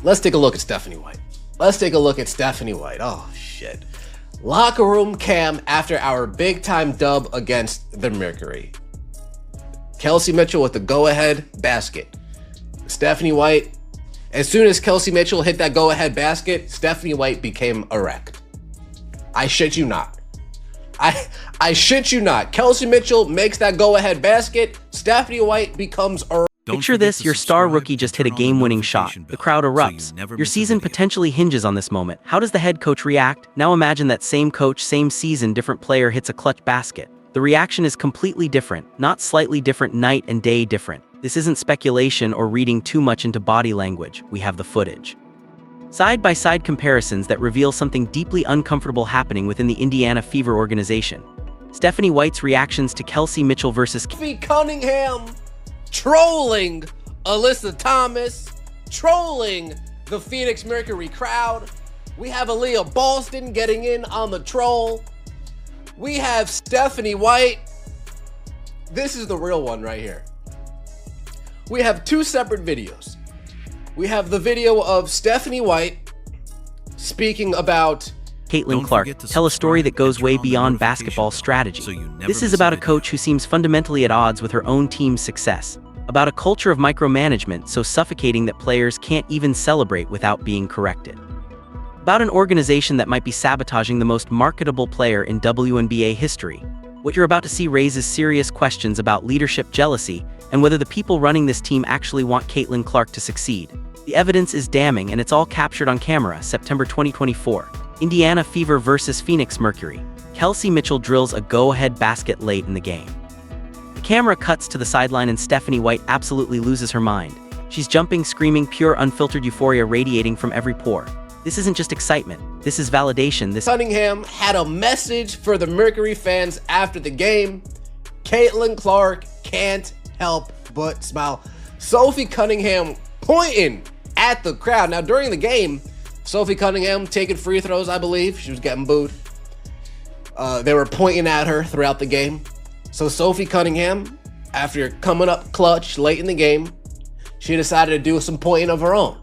Let's take a look at Stephanie White. Oh, shit. Locker room cam after our big-time dub against the Mercury. Kelsey Mitchell with the go-ahead basket. Stephanie White, as soon as Kelsey Mitchell hit that go-ahead basket, Stephanie White became erect. I shit you not. I shit you not. Kelsey Mitchell makes that go-ahead basket. Stephanie White becomes erect. Picture this, your star rookie just hit a game-winning shot. The crowd erupts. Your season potentially hinges on this moment. How does the head coach react? Now imagine that same coach, same season, different player hits a clutch basket. The reaction is completely different, not slightly different, night and day different. This isn't speculation or reading too much into body language. We have the footage. Side-by-side comparisons that reveal something deeply uncomfortable happening within the Indiana Fever organization. Stephanie White's reactions to Kelsey Mitchell versus Sophie Cunningham trolling Alyssa Thomas, trolling the Phoenix Mercury crowd. We have Aaliyah Boston getting in on the troll. We have Stephanie White. This is the real one right here. We have two separate videos. We have the video of Stephanie White speaking about Caitlin Clark, tell a story that goes way beyond basketball strategy. This is about a coach who seems fundamentally at odds with her own team's success, about a culture of micromanagement so suffocating that players can't even celebrate without being corrected, about an organization that might be sabotaging the most marketable player in WNBA history. What you're about to see raises serious questions about leadership jealousy and whether the people running this team actually want Caitlin Clark to succeed. The evidence is damning, and it's all captured on camera. September 2024. Indiana Fever versus Phoenix Mercury. Kelsey Mitchell drills a go-ahead basket late in the game. The camera cuts to the sideline and Stephanie White absolutely loses her mind. She's jumping, screaming, pure unfiltered euphoria radiating from every pore. This isn't just excitement. This is validation. Cunningham had a message for the Mercury fans after the game. Caitlin Clark can't help but smile. Sophie Cunningham pointing at the crowd. Now, during the game, Sophie Cunningham taking free throws, I believe. She was getting booed. They were pointing at her throughout the game. So Sophie Cunningham, after coming up clutch late in the game, she decided to do some pointing of her own.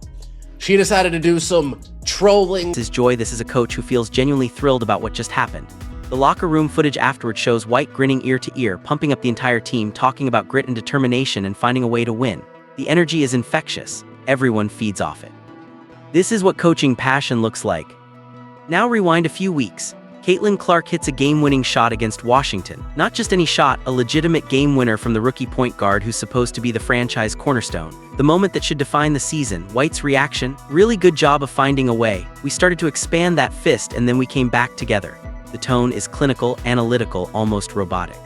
She decided to do some trolling. This is joy. This is a coach who feels genuinely thrilled about what just happened. The locker room footage afterward shows White grinning ear to ear, pumping up the entire team, talking about grit and determination and finding a way to win. The energy is infectious. Everyone feeds off it. This is what coaching passion looks like. Now rewind a few weeks. Caitlin Clark hits a game-winning shot against Washington. Not just any shot, a legitimate game winner from the rookie point guard who's supposed to be the franchise cornerstone. The moment that should define the season. White's reaction? Really good job of finding a way. We started to expand that fist and then we came back together. The tone is clinical, analytical, almost robotic.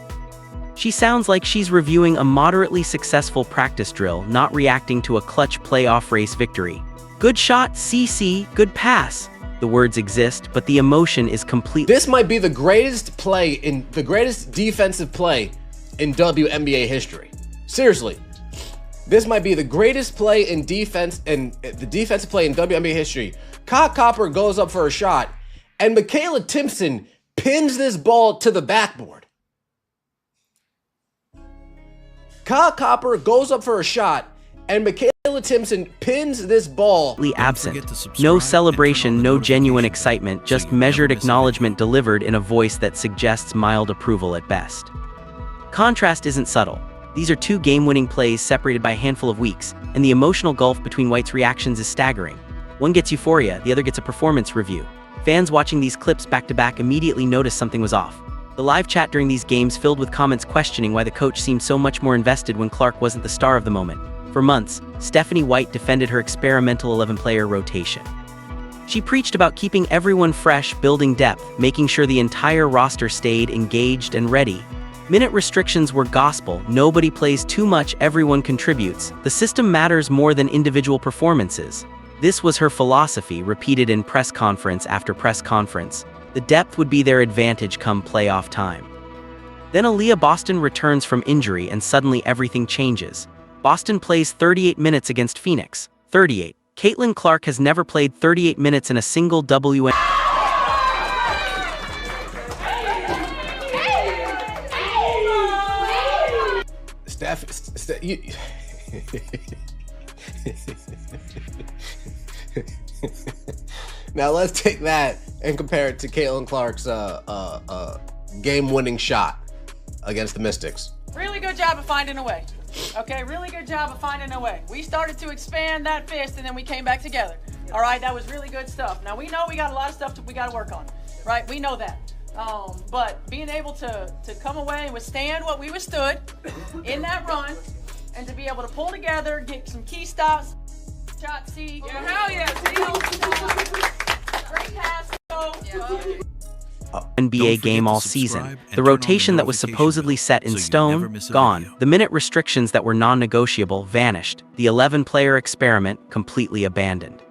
She sounds like she's reviewing a moderately successful practice drill, not reacting to a clutch playoff race victory. Good shot, CC, good pass. The words exist, but the emotion is complete. This might be the greatest defensive play in WNBA history. Seriously. This might be the greatest play in defense and the defensive play in WNBA history. Kyle Copper goes up for a shot, and Michaela Timson pins this ball to the backboard. Kyle Copper goes up for a shot, and Michaela Timson pins this ball. Absent. No celebration, no genuine excitement, just measured acknowledgement delivered in a voice that suggests mild approval at best. Contrast isn't subtle. These are two game-winning plays separated by a handful of weeks, and the emotional gulf between White's reactions is staggering. One gets euphoria, the other gets a performance review. Fans watching these clips back-to-back immediately noticed something was off. The live chat during these games filled with comments questioning why the coach seemed so much more invested when Clark wasn't the star of the moment. For months, Stephanie White defended her experimental 11-player rotation. She preached about keeping everyone fresh, building depth, making sure the entire roster stayed engaged and ready. Minute restrictions were gospel. Nobody plays too much, everyone contributes. The system matters more than individual performances. This was her philosophy, repeated in press conference after press conference. The depth would be their advantage come playoff time. Then Aaliyah Boston returns from injury and suddenly everything changes. Boston plays 38 minutes against Phoenix. 38. Caitlin Clark has never played 38 minutes in a single WNBA. Now let's take that and compare it to Caitlin Clark's game-winning shot against the Mystics. Really good job of finding a way. Okay, really good job of finding a way. We started to expand that fist and then we came back together. All right, that was really good stuff. Now we know we got a lot of stuff we got to work on, right? We know that. But being able to come away and withstand what we withstood in that run and to be able to pull together, get some key stops, shot C. Yeah, hell yeah. Great pass. NBA game all season. The rotation that was supposedly set in stone, gone. The minute restrictions that were non-negotiable vanished. The 11-player experiment completely abandoned.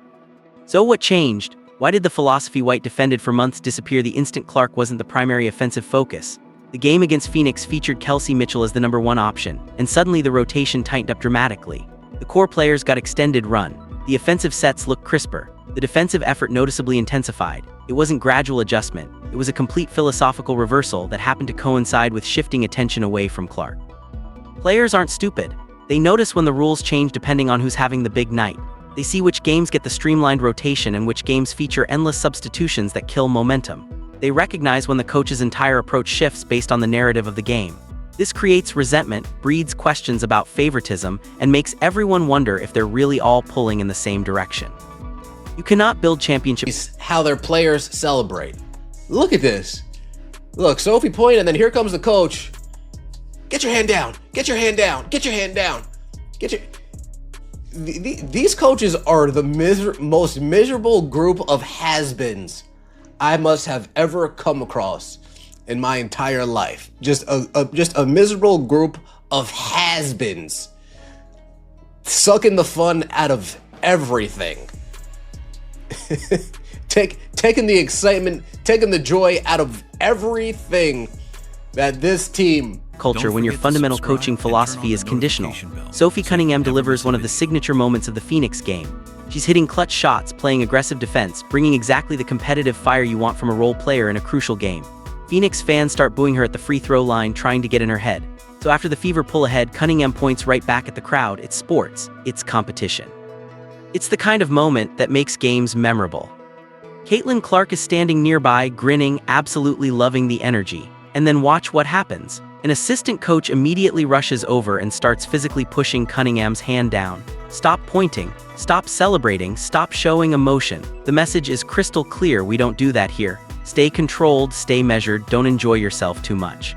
So what changed? Why did the philosophy White defended for months disappear the instant Clark wasn't the primary offensive focus? The game against Phoenix featured Kelsey Mitchell as the #1 option, and suddenly the rotation tightened up dramatically. The core players got extended run. The offensive sets looked crisper. The defensive effort noticeably intensified. It wasn't gradual adjustment. It was a complete philosophical reversal that happened to coincide with shifting attention away from Clark. Players aren't stupid. They notice when the rules change depending on who's having the big night. They see which games get the streamlined rotation and which games feature endless substitutions that kill momentum. They recognize when the coach's entire approach shifts based on the narrative of the game. This creates resentment, breeds questions about favoritism, and makes everyone wonder if they're really all pulling in the same direction. You cannot build championships. How their players celebrate. Look at this. Look, Sophie pointed, and then here comes the coach. Get your hand down. Get your hand down. Get your hand down. Get your... These coaches are the most miserable group of has-beens I must have ever come across in my entire life. Just a miserable group of has-beens sucking the fun out of everything. Taking the excitement, taking the joy out of everything that this team culture when your fundamental coaching philosophy is conditional. Sophie Cunningham delivers one of the signature moments of the Phoenix game. She's hitting clutch shots, playing aggressive defense, bringing exactly the competitive fire you want from a role player in a crucial game. Phoenix fans start booing her at the free throw line, trying to get in her head. So after the Fever pull ahead, Cunningham points right back at the crowd. It's sports, it's competition. It's the kind of moment that makes games memorable. Caitlin Clark is standing nearby, grinning, absolutely loving the energy. And then watch what happens. An assistant coach immediately rushes over and starts physically pushing Cunningham's hand down. Stop pointing, stop celebrating, stop showing emotion. The message is crystal clear: we don't do that here. Stay controlled, stay measured, don't enjoy yourself too much.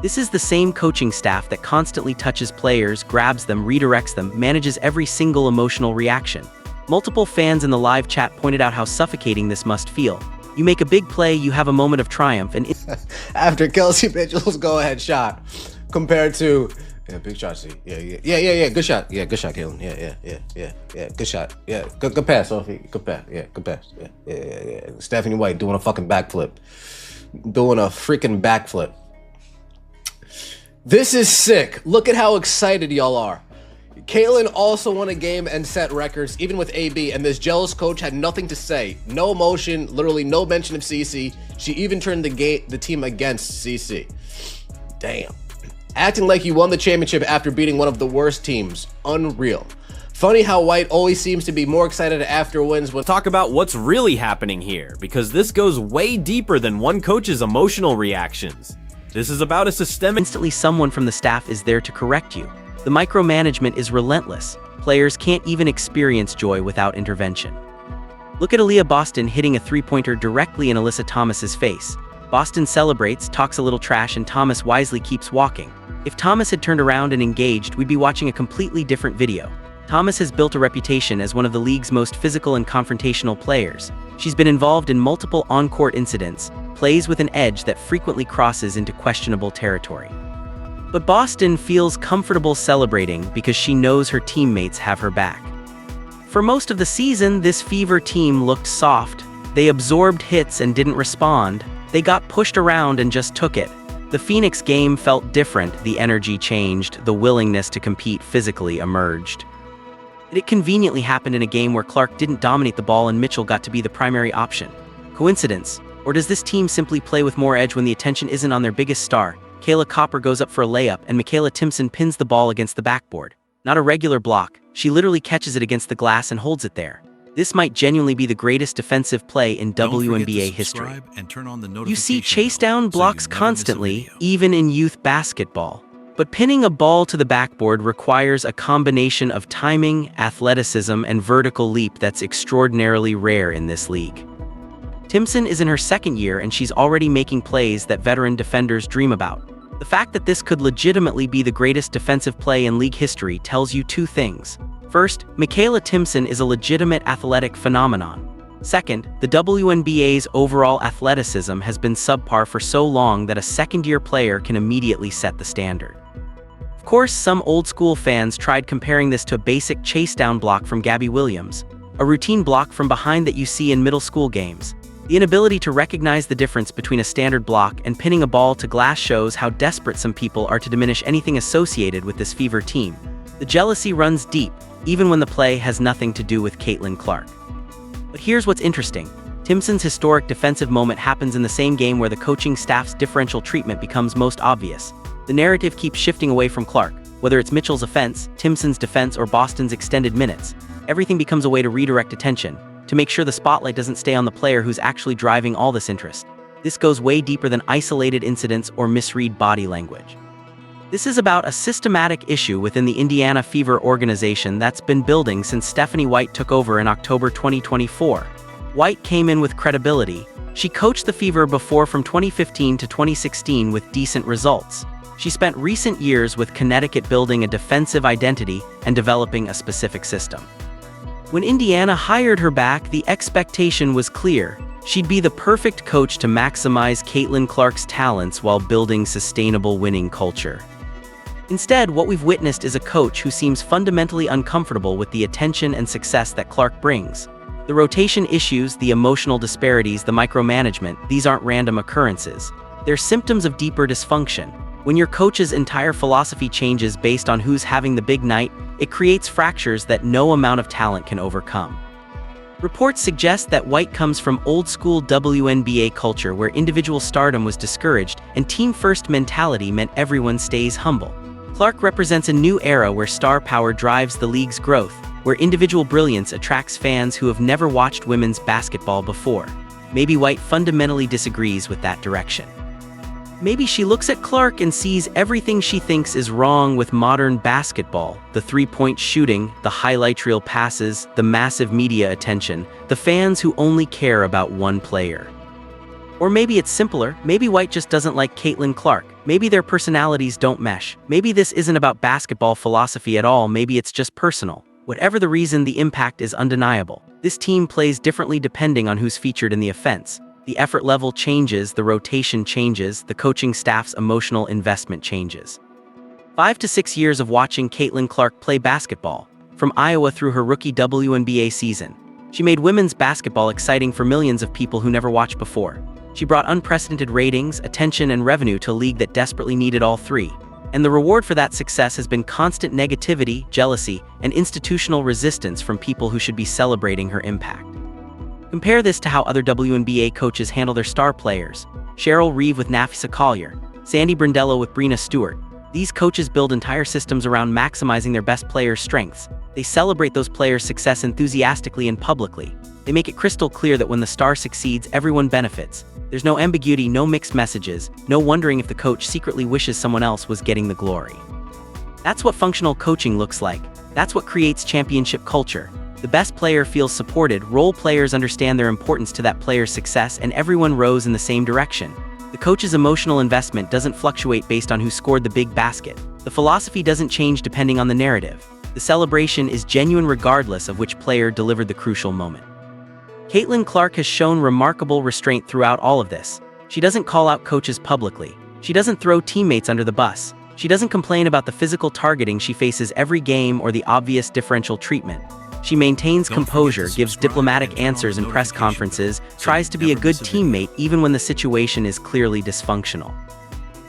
This is the same coaching staff that constantly touches players, grabs them, redirects them, manages every single emotional reaction. Multiple fans in the live chat pointed out how suffocating this must feel. You make a big play, you have a moment of triumph, and after Kelsey Mitchell's go-ahead shot, compared to big shot, C. Yeah, good shot, good shot, Caitlin. Yeah, good shot, good pass, Sophie, good pass, good pass, yeah. Stephanie White doing a fucking backflip, doing a freaking backflip. This is sick. Look at how excited y'all are. Caitlin also won a game and set records, even with AB, and this jealous coach had nothing to say. No emotion, literally no mention of CC. She even turned the team against CC. Damn. Acting like you won the championship after beating one of the worst teams. Unreal. Funny how White always seems to be more excited after wins when... Talk about what's really happening here, because this goes way deeper than one coach's emotional reactions. This is about a systemic... Instantly someone from the staff is there to correct you. The micromanagement is relentless. Players can't even experience joy without intervention. Look at Aaliyah Boston hitting a three-pointer directly in Alyssa Thomas's face. Boston celebrates, talks a little trash, and Thomas wisely keeps walking. If Thomas had turned around and engaged, we'd be watching a completely different video. Thomas has built a reputation as one of the league's most physical and confrontational players. She's been involved in multiple on-court incidents, plays with an edge that frequently crosses into questionable territory. But Boston feels comfortable celebrating because she knows her teammates have her back. For most of the season, this Fever team looked soft. They absorbed hits and didn't respond. They got pushed around and just took it. The Phoenix game felt different. The energy changed. The willingness to compete physically emerged. It conveniently happened in a game where Clark didn't dominate the ball and Mitchell got to be the primary option. Coincidence? Or does this team simply play with more edge when the attention isn't on their biggest star? Kayla Copper goes up for a layup and Michaela Timson pins the ball against the backboard. Not a regular block, she literally catches it against the glass and holds it there. This might genuinely be the greatest defensive play in WNBA history. You see chase down blocks constantly, even in youth basketball. But pinning a ball to the backboard requires a combination of timing, athleticism, and vertical leap that's extraordinarily rare in this league. Timson is in her second year and she's already making plays that veteran defenders dream about. The fact that this could legitimately be the greatest defensive play in league history tells you two things. First, Michaela Timson is a legitimate athletic phenomenon. Second, the WNBA's overall athleticism has been subpar for so long that a second-year player can immediately set the standard. Of course, some old-school fans tried comparing this to a basic chase-down block from Gabby Williams, a routine block from behind that you see in middle school games. The inability to recognize the difference between a standard block and pinning a ball to glass shows how desperate some people are to diminish anything associated with this Fever team. The jealousy runs deep, even when the play has nothing to do with Caitlin Clark. But here's what's interesting. Timson's historic defensive moment happens in the same game where the coaching staff's differential treatment becomes most obvious. The narrative keeps shifting away from Clark. Whether it's Mitchell's offense, Timson's defense, or Boston's extended minutes, everything becomes a way to redirect attention, to make sure the spotlight doesn't stay on the player who's actually driving all this interest. This goes way deeper than isolated incidents or misread body language. This is about a systematic issue within the Indiana Fever organization that's been building since Stephanie White took over in October 2024. White came in with credibility. She coached the Fever before from 2015 to 2016 with decent results. She spent recent years with Connecticut building a defensive identity and developing a specific system. When Indiana hired her back, the expectation was clear. She'd be the perfect coach to maximize Caitlin Clark's talents while building sustainable winning culture. Instead, what we've witnessed is a coach who seems fundamentally uncomfortable with the attention and success that Clark brings. The rotation issues, the emotional disparities, the micromanagement, these aren't random occurrences. They're symptoms of deeper dysfunction. When your coach's entire philosophy changes based on who's having the big night, it creates fractures that no amount of talent can overcome. Reports suggest that White comes from old-school WNBA culture where individual stardom was discouraged and team-first mentality meant everyone stays humble. Clark represents a new era where star power drives the league's growth, where individual brilliance attracts fans who have never watched women's basketball before. Maybe White fundamentally disagrees with that direction. Maybe she looks at Clark and sees everything she thinks is wrong with modern basketball: the three-point shooting, the highlight reel passes, the massive media attention, the fans who only care about one player. Or maybe it's simpler. Maybe White just doesn't like Caitlin Clark. Maybe their personalities don't mesh. Maybe this isn't about basketball philosophy at all. Maybe it's just personal. Whatever the reason, the impact is undeniable. This team plays differently depending on who's featured in the offense. The effort level changes, the rotation changes, the coaching staff's emotional investment changes. 5 to 6 years of watching Caitlin Clark play basketball, from Iowa through her rookie WNBA season. She made women's basketball exciting for millions of people who never watched before. She brought unprecedented ratings, attention, and revenue to a league that desperately needed all three. And the reward for that success has been constant negativity, jealousy, and institutional resistance from people who should be celebrating her impact. Compare this to how other WNBA coaches handle their star players. Cheryl Reeve with Nafisa Collier, Sandy Brindello with Breena Stewart. These coaches build entire systems around maximizing their best players' strengths. They celebrate those players' success enthusiastically and publicly. They make it crystal clear that when the star succeeds, everyone benefits. There's no ambiguity, no mixed messages, no wondering if the coach secretly wishes someone else was getting the glory. That's what functional coaching looks like. That's what creates championship culture. The best player feels supported, role players understand their importance to that player's success, and everyone rows in the same direction. The coach's emotional investment doesn't fluctuate based on who scored the big basket. The philosophy doesn't change depending on the narrative. The celebration is genuine regardless of which player delivered the crucial moment. Caitlin Clark has shown remarkable restraint throughout all of this. She doesn't call out coaches publicly. She doesn't throw teammates under the bus. She doesn't complain about the physical targeting she faces every game or the obvious differential treatment. She maintains composure, gives diplomatic answers in press conferences, tries to be a good teammate even when the situation is clearly dysfunctional.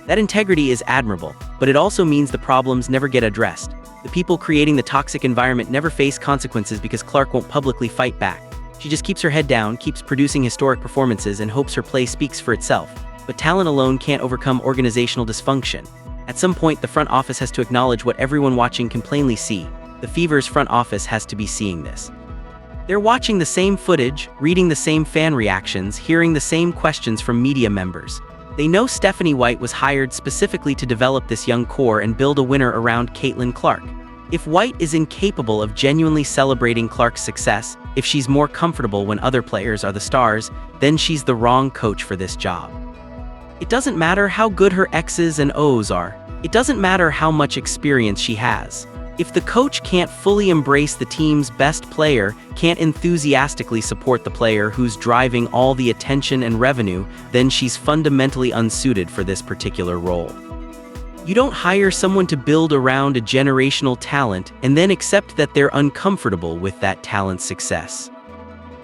That integrity is admirable, but it also means the problems never get addressed. The people creating the toxic environment never face consequences because Clark won't publicly fight back. She just keeps her head down, keeps producing historic performances, and hopes her play speaks for itself. But talent alone can't overcome organizational dysfunction. At some point, the front office has to acknowledge what everyone watching can plainly see. The Fever's front office has to be seeing this. They're watching the same footage, reading the same fan reactions, hearing the same questions from media members. They know Stephanie White was hired specifically to develop this young core and build a winner around Caitlin Clark. If White is incapable of genuinely celebrating Clark's success, if she's more comfortable when other players are the stars, then she's the wrong coach for this job. It doesn't matter how good her X's and O's are. It doesn't matter how much experience she has. If the coach can't fully embrace the team's best player, can't enthusiastically support the player who's driving all the attention and revenue, then she's fundamentally unsuited for this particular role. You don't hire someone to build around a generational talent and then accept that they're uncomfortable with that talent's success.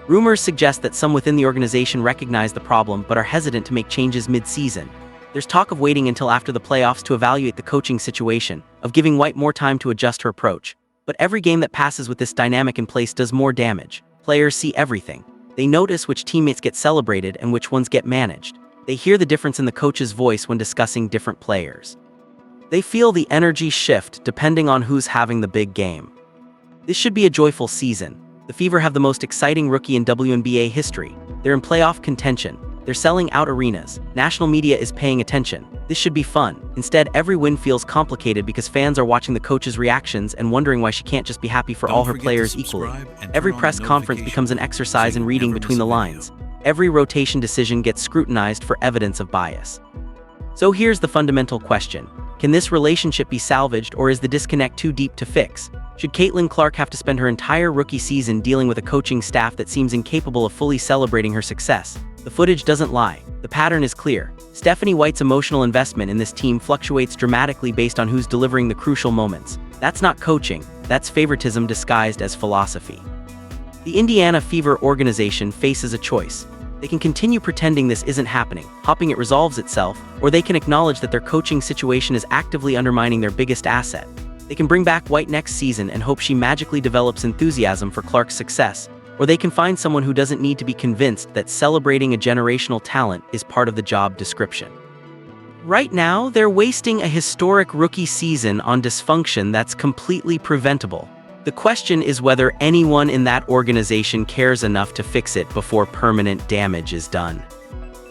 Rumors suggest that some within the organization recognize the problem but are hesitant to make changes mid-season. There's talk of waiting until after the playoffs to evaluate the coaching situation, of giving White more time to adjust her approach. But every game that passes with this dynamic in place does more damage. Players see everything. They notice which teammates get celebrated and which ones get managed. They hear the difference in the coach's voice when discussing different players. They feel the energy shift depending on who's having the big game. This should be a joyful season. The Fever have the most exciting rookie in WNBA history. They're in playoff contention. They're selling out arenas. National media is paying attention. This should be fun. Instead, every win feels complicated because fans are watching the coach's reactions and wondering why she can't just be happy for all her players equally. Every press conference becomes an exercise in reading between the lines. Every rotation decision gets scrutinized for evidence of bias. So here's the fundamental question. Can this relationship be salvaged, or is the disconnect too deep to fix? Should Caitlin Clark have to spend her entire rookie season dealing with a coaching staff that seems incapable of fully celebrating her success? The footage doesn't lie. The pattern is clear. Stephanie White's emotional investment in this team fluctuates dramatically based on who's delivering the crucial moments. That's not coaching, that's favoritism disguised as philosophy. The Indiana Fever organization faces a choice. They can continue pretending this isn't happening, hoping it resolves itself, or they can acknowledge that their coaching situation is actively undermining their biggest asset. They can bring back White next season and hope she magically develops enthusiasm for Clark's success, or they can find someone who doesn't need to be convinced that celebrating a generational talent is part of the job description. Right now, they're wasting a historic rookie season on dysfunction that's completely preventable. The question is whether anyone in that organization cares enough to fix it before permanent damage is done.